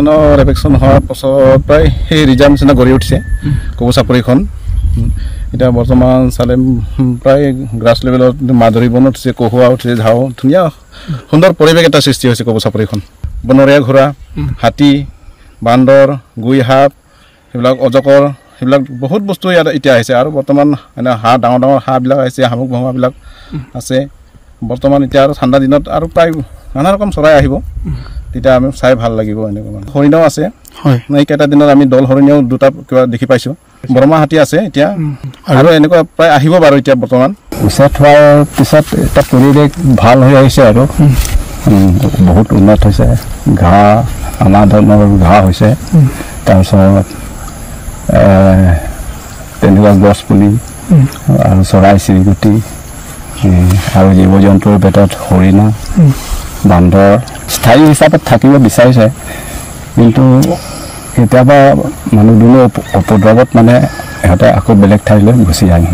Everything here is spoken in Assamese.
ইলেকশ্যনৰ এফেকশ্যন হোৱাৰ পাছত প্ৰায় সেই ৰিজাৰ্ভ নিচিনা গঢ়ি উঠিছে কপৌ চাপৰিখন এতিয়া বৰ্তমান চালে প্ৰায় গ্ৰাছ লেভেলত মাছ ধৰিব উঠিছে কহুৱা উঠিছে ঝাও ধুনীয়া সুন্দৰ পৰিৱেশ এটা সৃষ্টি হৈছে কপৌ চাপৰিখন বনৰীয়া ঘোঁৰা হাতী বান্দৰ গুই সাপ সেইবিলাক অজগৰ সেইবিলাক বহুত বস্তু ইয়াত এতিয়া আহিছে আৰু বৰ্তমান মানে হাঁহ ডাঙৰ ডাঙৰ হাঁহবিলাক আহিছে শামুক ভঙাবিলাক আছে বৰ্তমান এতিয়া আৰু ঠাণ্ডা দিনত আৰু প্ৰায় নানা ৰকম চৰাই আহিব তেতিয়া আমি চাই ভাল লাগিব এনেকুৱা হৰিণাও আছে এইকেইটা দিনত আমি দল হৰিণাও দুটা কিবা দেখি পাইছোঁ বৰমা হাতী আছে এতিয়া আৰু এনেকুৱা প্ৰায় আহিব বাৰু এতিয়া বৰ্তমান উচ্ছেদ হোৱাৰ পিছত এটা পৰিৱেশ ভাল হৈ আহিছে আৰু বহুত উন্নত হৈছে ঘাঁহ নানা ধৰণৰ ঘাঁহ হৈছে তাৰপিছত তেনেকুৱা গছ পুলি আৰু চৰাই চিৰিকটি আৰু জীৱ জন্তুৰ ভিতৰত হৰিণা বান্দৰ স্থায়ী হিচাপত থাকিব বিচাৰিছে কিন্তু কেতিয়াবা মানুহ দুনুহ উপদ্ৰৱত মানে ইহঁতে আকৌ বেলেগ ঠাইলৈ গুচি যায়